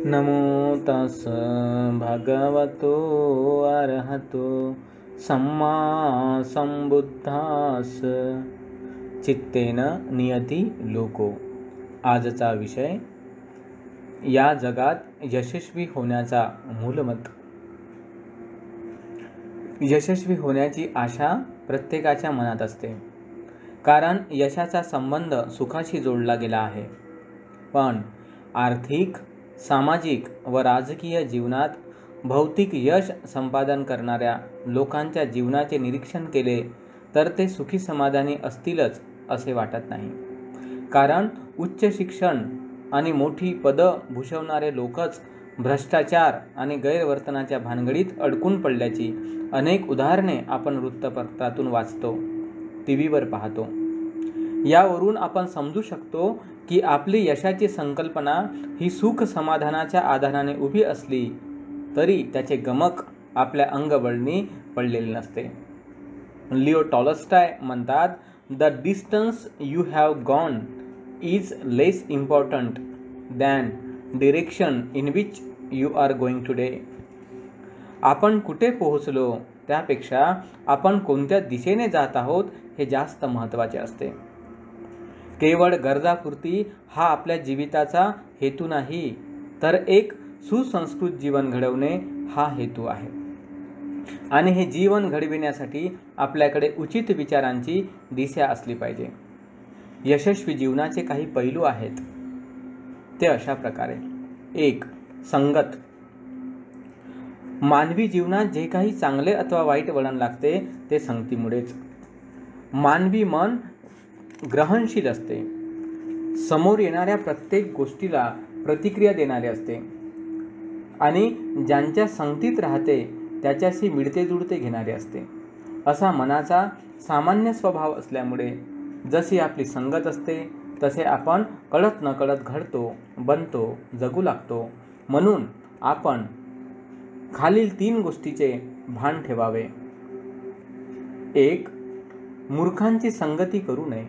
नमो तस् भगवतो अरहतो सम्मा संबुद्धास चित्तेन नियती लोको. आजचा विषय या जगात यशस्वी होण्याचा मूलमंत्र. यशस्वी होण्याची आशा प्रत्येकाच्या मनात असते, कारण यशाचा संबंध सुखाशी जोडला गेला आहे. पण आर्थिक, सामाजिक व राजकीय जीवनात भौतिक यश संपादन करणाऱ्या लोकांच्या जीवनाचे निरीक्षण केले तर ते सुखी समाधानी असतीलच असे वाटत नाही. कारण उच्च शिक्षण आणि मोठी पदं भूषवणारे लोकच भ्रष्टाचार आणि गैरवर्तनाच्या भानगडीत अडकून पडल्याची अनेक उदाहरणे आपण वृत्तपत्रातून वाचतो, टीव्हीवर पाहतो. यावरून आपण समजू शकतो की आपली यशाची संकल्पना ही सुख समाधानाच्या आधाराने उभी असली तरी त्याचे गमक आपल्या अंगबळणी पडलेले नसते. लिओ टॉलस्टॉय म्हणतात, the distance you have gone is less important than direction in which you are going today. आपण कुठे पोहोचलो त्यापेक्षा आपण कोणत्या दिशेने जात आहोत हे जास्त महत्त्वाचे असते. केवळ गरजापुरती हा आपल्या जीविताचा हेतू नाही, तर एक सुसंस्कृत जीवन घडवणे हा हेतू आहे. आणि हे जीवन घडविण्यासाठी आपल्याकडे उचित विचारांची दिशा असली पाहिजे. यशस्वी जीवनाचे काही पैलू आहेत, ते अशा प्रकारे. 1. संगत. मानवी जीवनात जे काही चांगले अथवा वाईट वळण लागते ते संगतीमुळेच. मानवी मन ग्रहणशील असते, समोर येणाऱ्या प्रत्येक गोष्टीला प्रतिक्रिया देणारे असते आणि ज्यांच्या संगतीत राहते त्याच्याशी मिळते जुळते घेणारे असते. असा मनाचा सामान्य स्वभाव असल्यामुळे जशी आपली संगत असते तसे आपण कळत नकळत घडतो, बनतो, जगू लागतो. म्हणून आपण खालील 3 गोष्टीचे भान ठेवावे. 1. मूर्खांची संगती करू नये.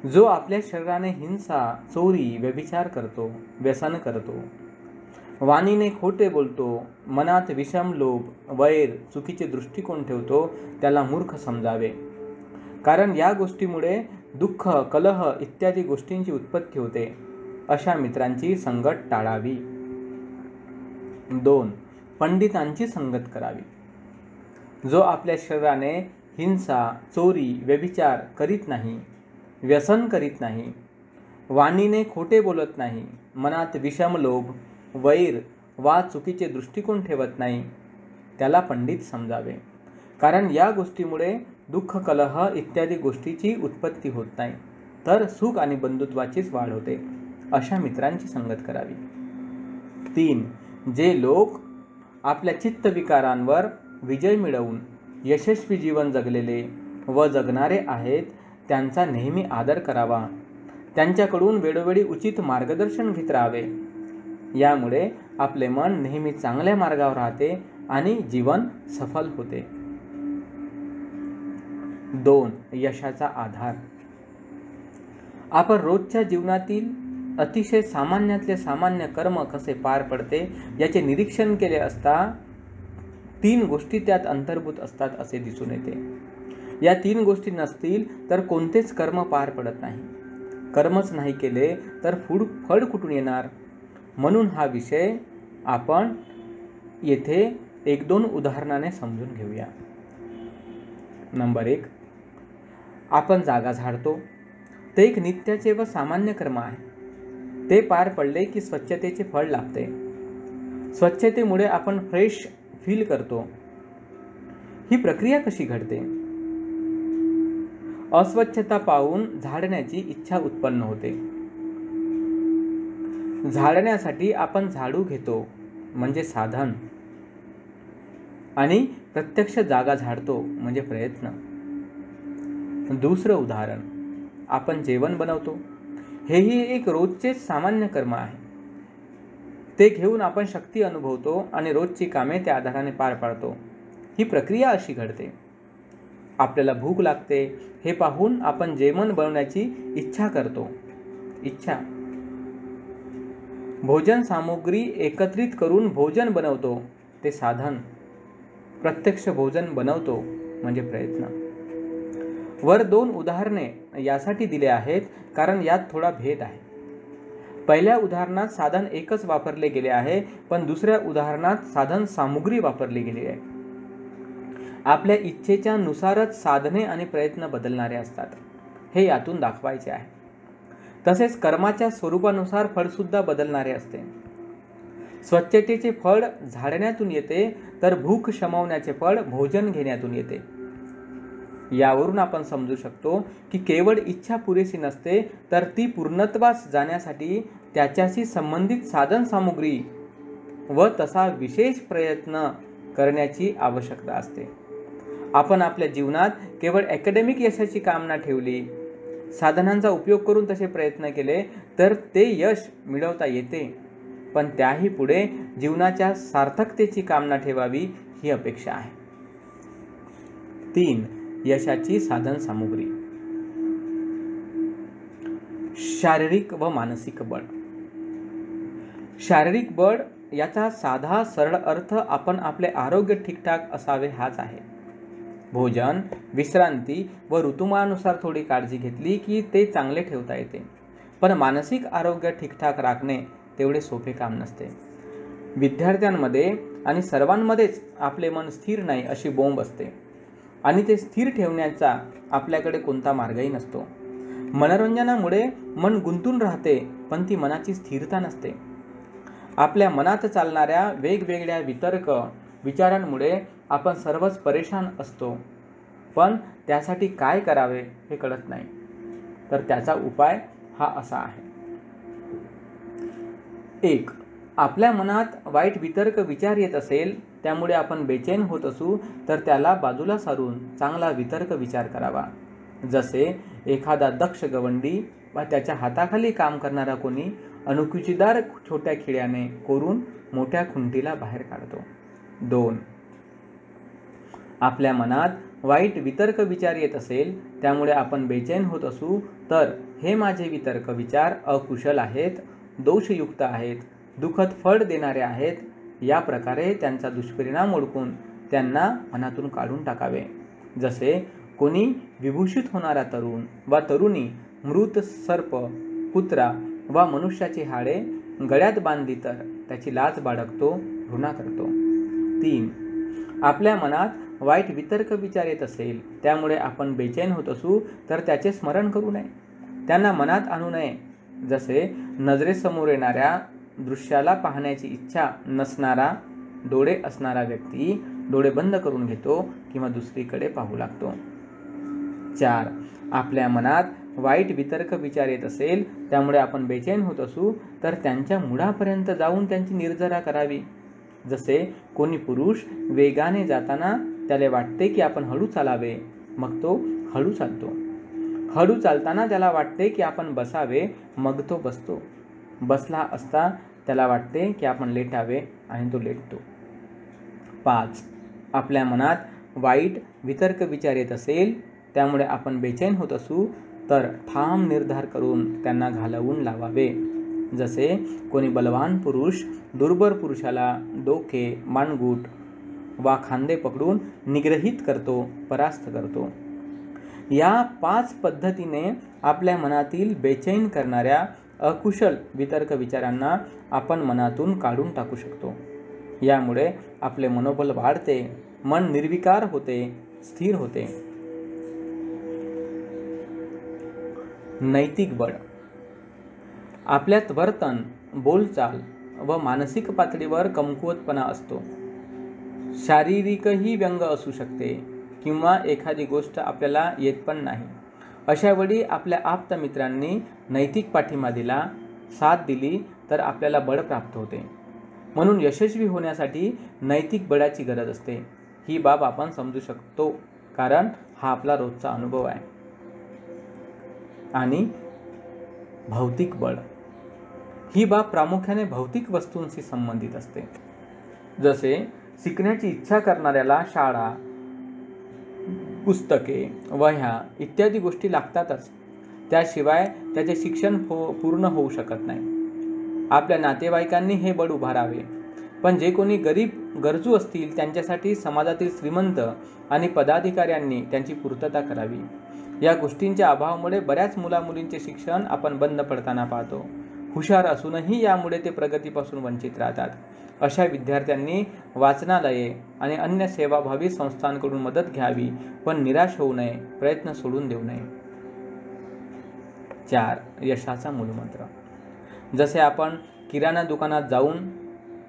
जो आपल्या शरीराने हिंसा, चोरी, व्यभिचार करतो, व्यसन करतो, वाणीने खोटे बोलतो, मनात विषम लोभ, वैर, चुकीचे दृष्टिकोन ठेवतो, त्याला मूर्ख समजावे. कारण या गोष्टीमुळे दुःख, कलह इत्यादी गोष्टींची उत्पत्ती होते. अशा मित्रांची संगत टाळावी. 2. पंडितांची संगत करावी. जो आपल्या शरीराने हिंसा, चोरी, व्यभिचार करीत नाही, व्यसन करीत नाही, वाणीने खोटे बोलत नाही, मनात विषम लोभ, वैर वा चुकीचे दृष्टिकोन ठेवत नाही, त्याला पंडित समजावे. कारण या गोष्टीमुळे दुःख, कलह इत्यादी गोष्टीची उत्पत्ती होत नाही, तर सुख आणि बंधुत्वाचीच वाढ होते. अशा मित्रांची संगत करावी. 3. जे लोक आपल्या चित्तविकारांवर विजय मिळवून यशस्वी जीवन जगलेले व जगणारे आहेत त्यांचा नेहमी आदर करावा. त्यांच्याकडून वेळोवेळी उचित मार्गदर्शन घेत राहावे. यामुळे आपले मन नेहमी चांगल्या मार्गावर राहते आणि जीवन सफल होते. 2. यशाचा आधार. आपण रोजच्या जीवनातील अतिशय सामान्यातले सामान्य कर्म कसे पार पडते याचे निरीक्षण केले असता 3 गोष्टी त्यात अंतर्भूत असतात असे दिसून येते. या 3 गोष्टी नसतील तर कोणतेच कर्म पार पडत नाही. कर्मच नाही केले तर फळ कुठून येणार. म्हणून हा विषय आपण येथे 1-2 उदाहरणाने समजून घेऊया. नंबर 1. आपण जागा झाडतो. ते एक नित्याचे व सामान्य कर्म आहे. ते पार पडले की स्वच्छतेचे फळ लाभते. स्वच्छतेमुळे आपण फ्रेश फील करतो. ही प्रक्रिया कशी घडते? अस्वच्छता पाहून झाडण्याची इच्छा उत्पन्न होते. झाडण्यासाठी आपण झाडू घेतो म्हणजे साधन, आणि प्रत्यक्ष जागा झाडतो म्हणजे प्रयत्न. दुसरं उदाहरण, आपण जेवण बनवतो. हेही एक रोजचेच सामान्य कर्म आहे. ते घेऊन आपण शक्ती अनुभवतो आणि रोजची कामे त्या आधाराने पार पाडतो. ही प्रक्रिया अशी घडते. आपल्याला भूक लागते हे पाहून आपण जेवण बनवण्याची इच्छा करतो. इच्छा भोजन सामुग्री एकत्रित करून भोजन बनवतो ते साधन. प्रत्यक्ष भोजन बनवतो म्हणजे प्रयत्न. वर 2 उदाहरणे यासाठी दिले आहेत कारण यात थोडा भेद आहे. पहिल्या उदाहरणात साधन एकच वापरले गेले आहे, पण दुसऱ्या उदाहरणात साधन सामुग्री वापरली गेली आहे. आपल्या इच्छेच्या नुसारच साधने आणि प्रयत्न बदलणारे असतात, हे यातून दाखवायचे आहे. तसेच कर्माच्या स्वरूपानुसार फळसुद्धा बदलणारे असते. स्वच्छतेचे फळ झाडण्यातून येते, तर भूक शमवण्याचे फळ भोजन घेण्यातून येते. यावरून आपण समजू शकतो की केवळ इच्छा पुरेशी नसते, तर ती पूर्णत्वास जाण्यासाठी त्याच्याशी संबंधित साधन सामुग्री व तसा विशेष प्रयत्न करण्याची आवश्यकता असते. आपण आपल्या जीवनात केवळ अकॅडमिक यशाची कामना ठेवली, साधनांचा उपयोग करून तसे प्रयत्न केले तर ते यश मिळवता येते, पण त्याही पुढे जीवनाच्या सार्थकतेची कामना ठेवावी ही अपेक्षा आहे. 3. यशाची साधन सामुग्री. शारीरिक व मानसिक बळ. शारीरिक बळ याचा साधा सरळ अर्थ आपण आपले आरोग्य ठीकठाक असावे हाच आहे. भोजन, विश्रांती व ऋतुमानुसार थोडी काळजी घेतली की ते चांगले ठेवता येते. पण मानसिक आरोग्य ठीकठाक राखणे तेवढे सोपे काम नसते. विद्यार्थ्यांमध्ये आणि सर्वांमध्येच आपले मन स्थिर नाही अशी बोंब असते आणि ते स्थिर ठेवण्याचा आपल्याकडे कोणता मार्गही नसतो. मनोरंजनामुळे मन गुंतून राहते, पण ती मनाची स्थिरता नसते. आपल्या मनात चालणाऱ्या वेगवेगळ्या वितर्क विचारांमुळे आपण सर्वच परेशान असतो, पण त्यासाठी काय करावे हे कळत नाही. तर त्याचा उपाय हा असा आहे. 1. आपल्या मनात वाईट वितर्क विचार येत असेल, त्यामुळे आपण बेचैन होत असू, तर त्याला बाजूला सारून चांगला वितर्क विचार करावा. जसे एखादा दक्ष गवंडी वा त्याच्या हाताखाली काम करणारा कोणी अणुकुचीदार छोट्या खिळ्याने कोरून मोठ्या खुंटीला बाहेर काढतो. 2. आपल्या मनात वाईट वितर्क विचार येत असेल, त्यामुळे आपण बेचैन होत असू, तर हे माझे वितर्क विचार अकुशल आहेत, दोषयुक्त आहेत, दुःखद फळ देणारे आहेत, या प्रकारे त्यांचा दुष्परिणाम ओळखून त्यांना मनातून काढून टाकावे. जसे कोणी विभूषित होणारा तरुण वा तरुणी मृत सर्प, कुत्रा वा मनुष्याची हाडे गळ्यात बांधली तर त्याची लाज बाळगतो, घृणा करतो. 3. आपल्या मनात वाईट वितर्क विचार येत असेल, त्यामुळे आपण बेचैन होत असू, तर त्याचे स्मरण करू नये, त्यांना मनात आणू नये. जसे नजरेसमोर येणाऱ्या दृश्याला पाहण्याची इच्छा नसणारा डोळे असणारा व्यक्ती डोळे बंद करून घेतो किंवा दुसरीकडे पाहू लागतो. 4. आपल्या मनात वाईट वितर्क विचार येत असेल, त्यामुळे आपण बेचैन होत असू, तर त्यांच्या मुळापर्यंत जाऊन त्यांची निर्जरा करावी. जसे कोणी पुरुष वेगाने जाताना त्याला वाटते की आपण हळू चालावे, मग तो हळू चालतो. हळू चालताना त्याला वाटते की आपण बसावे, मग तो बसतो. बसला असता त्याला वाटते की आपण लेटावे आणि तो लेटतो. 5. आपल्या मनात वाईट वितर्क विचार येत असेल, त्यामुळे आपण बेचैन होत असू, तर ठाम निर्धार करून त्यांना घालवून लावावे. जसे कोणी बलवान पुरुष दुर्बल पुरुषाला डोके, मानगूट वा खांदे पकडून निग्रहित करतो, परास्त करतो. या 5 पद्धतीने आपल्या मनातील बेचैन करणाऱ्या अकुशल वितर्क विचारांना आपण मनातून काढून टाकू शकतो. यामुळे आपले मनोबल वाढते, मन निर्विकार होते, स्थिर होते. नैतिक बळ. आपल्यात वर्तन, बोलचाल व मानसिक पातळीवर कमकुवतपणा असतो. शारीरिकही व्यंग असू शकते किंवा एखादी गोष्ट आपल्याला येत पण नाही. अशा वेळी आपल्या आप्त मित्रांनी नैतिक पाठिंबा दिला, साथ दिली, तर आपल्याला बळ प्राप्त होते. म्हणून यशस्वी होण्यासाठी नैतिक बळाची गरज असते. ही बाब आपण समजू शकतो, कारण हा आपला रोजचा अनुभव आहे. आणि भौतिक बळ ही बाब प्रामुख्याने भौतिक वस्तूंशी संबंधित असते. जसे शिकण्याची इच्छा करणाऱ्याला शाळा, पुस्तके, वह्या इत्यादी गोष्टी लागतातच. त्याशिवाय त्याचे शिक्षण पूर्ण होऊ शकत नाही. आपल्या नातेवाईकांनी हे बळ उभारावे. पण जे कोणी गरीब गरजू असतील त्यांच्यासाठी समाजातील श्रीमंत आणि पदाधिकाऱ्यांनी त्यांची पूर्तता करावी. या गोष्टींच्या अभावामुळे बऱ्याच मुलामुलींचे शिक्षण आपण बंद पडताना पाहतो. हुशार असूनही यामुळे ते प्रगतीपासून वंचित राहतात. अशा विद्यार्थ्यांनी वाचनालये आणि अन्य सेवाभावी संस्थांकडून मदत घ्यावी, पण निराश होऊ नये, प्रयत्न सोडून देऊ नये. 4. यशाचा मूलमंत्र. जसे आपण किराणा दुकानात जाऊन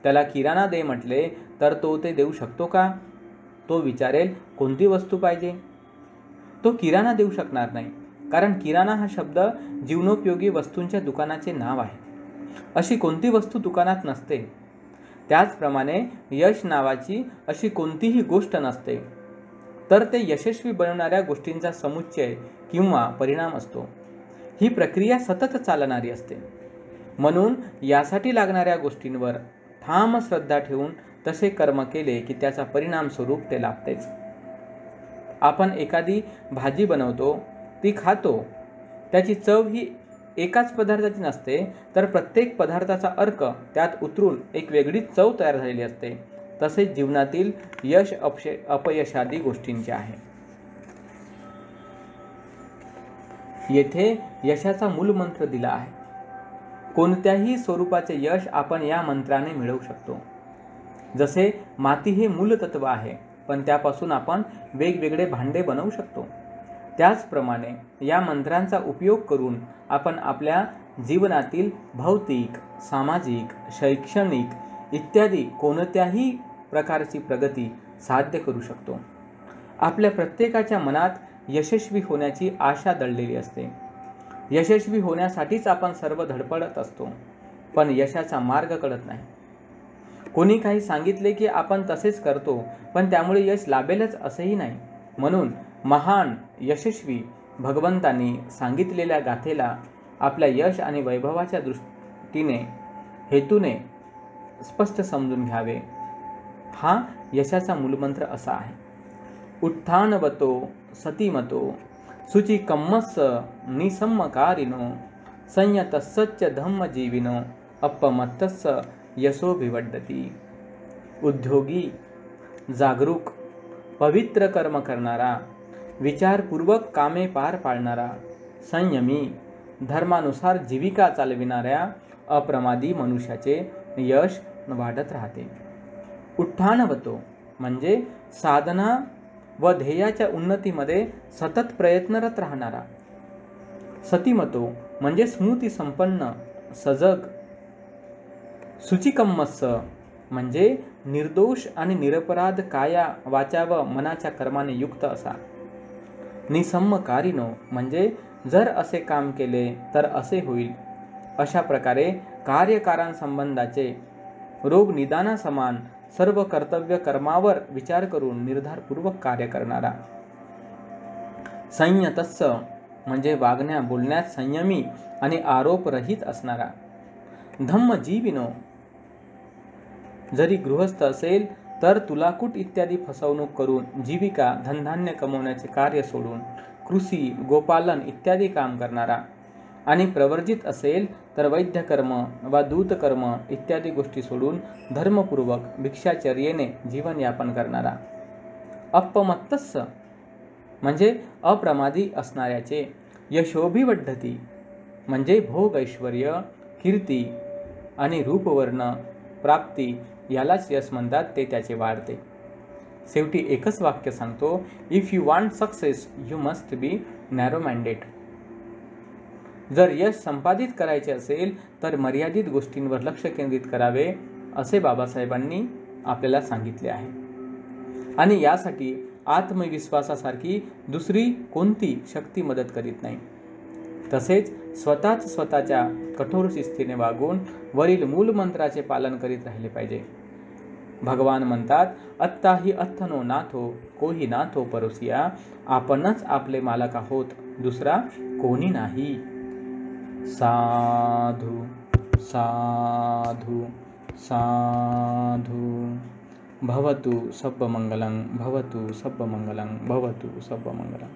त्याला किराणा दे म्हटले तर तो ते देऊ शकतो का? तो विचारेल कोणती वस्तू पाहिजे. तो किराणा देऊ शकणार नाही, कारण किराणा हा शब्द जीवनोपयोगी वस्तूंच्या दुकानाचे नाव आहे. अशी कोणती वस्तू दुकानात नसते. त्याचप्रमाणे यश नावाची अशी कोणतीही गोष्ट नसते, तर ते यशस्वी बनवणाऱ्या गोष्टींचा समुच्चय किंवा परिणाम असतो. ही प्रक्रिया सतत चालणारी असते. म्हणून यासाठी लागणाऱ्या गोष्टींवर ठाम श्रद्धा ठेवून तसे कर्म केले की त्याचा परिणाम स्वरूप ते लाभतेच. आपण एखादी भाजी बनवतो, ती खातो. त्याची चव ही एकाच पदार्थाची नसते, तर प्रत्येक पदार्थाचा अर्क त्यात उतरून एक वेगळीच चव तयार झालेली असते. तसेच जीवनातील यश अपयशादी गोष्टींचे आहे. येथे यशाचा मूलमंत्र दिला आहे. कोणत्याही स्वरूपाचे यश आपण या मंत्राने मिळवू शकतो. जसे माती हे मूलतत्व आहे, पण त्यापासून आपण वेगवेगळे भांडे बनवू शकतो. त्याचप्रमाणे या मंत्रांचा उपयोग करून आपण आपल्या जीवनातील भौतिक, सामाजिक, शैक्षणिक इत्यादी कोणत्याही प्रकारची प्रगती साध्य करू शकतो. आपल्या प्रत्येकाच्या मनात यशस्वी होण्याची आशा दडलेली असते. यशस्वी होण्यासाठीच आपण सर्व धडपडत असतो, पण यशाचा मार्ग कळत नाही. कोणी काही सांगितले की आपण तसेच करतो, पण त्यामुळे यश लाभेलच असेही नाही. म्हणून महान यशस्वी भगवंतांनी सांगितलेल्या गाथेला आपल्या यश आणि वैभवाच्या दृष्टीने हेतूने स्पष्ट समजून घ्यावे. हा यशाचा मूलमंत्र असा आहे. उत्थानवतो सतीमतो शुचिकम्मस्स निसम्मकारिणो संयतस्सच्च धम्मजीविनो अपमत्तस्स यशोभिवड्डती. उद्योगी, जागरूक, पवित्र कर्म करणारा, विचारपूर्वक कामे पार पाडणारा, संयमी, धर्मानुसार जीविका चालविणाऱ्या अप्रमादी मनुष्याचे यश वाढत राहते. उत्थानवतो म्हणजे साधना व ध्येयाच्या उन्नतीमध्ये सतत प्रयत्नरत राहणारा. सतीमतो म्हणजे स्मृती संपन्न, सजग. शुचिकम्मस्स म्हणजे निर्दोष आणि निरपराध काया, वाचा व मनाच्या कर्माने युक्त असा. निसम्मकारिणो म्हणजे जर असे काम केले तर असे होईल, अशा प्रकारे कार्यकारांसंबंधाचे रोग निदानासमान सर्व कर्तव्य कर्मावर विचार करून निर्धारपूर्वक कार्य करणारा. संयतस्स म्हणजे वागण्या बोलण्यात संयमी आणि आरोपरहित असणारा. धम्मजीविनो जरी गृहस्थ असेल तर तुलाकूट इत्यादी फसवणूक करून जीविका धनधान्य कमवण्याचे कार्य सोडून कृषी, गोपालन इत्यादी काम करणारा. आणि प्रवर्जित असेल तर वैद्यकर्म वा दूतकर्म इत्यादी गोष्टी सोडून धर्मपूर्वक भिक्षाचर्येने जीवनयापन करणारा. अपमत्तस्स म्हणजे अप्रमादी असणाऱ्याचे. यशोभिवड्ढती म्हणजे भोग, ऐश्वर्य, कीर्ती आणि रूपवर्ण प्राप्ती यालाच यश म्हणतात, ते त्याचे वाढते. शेवटी एकच वाक्य सांगतो, if you want success you must be narrow minded. जर यश संपादित करायचे असेल तर मर्यादित गोष्टींवर लक्ष केंद्रित करावे, असे बाबासाहेबांनी आपल्याला सांगितले आहे. आणि यासाठी आत्मविश्वासासारखी दुसरी कोणती शक्ती मदत करीत नाही. तसेच स्वतःच्या कठोर शिस्तीने वागून वरील मूलमंत्राचे पालन करीत राहिले पाहिजे. भगवान म्हणतात, अत्ता ही अत्थनो नाथो कोही नाथो परोसिया. आपणच आपले मालक आहोत, दुसरा कोणी नाही. साधू साधू साधू. भवतु सब्बमंगलं भवतु सब्बमंगलं भवतु सब्बमंगलं.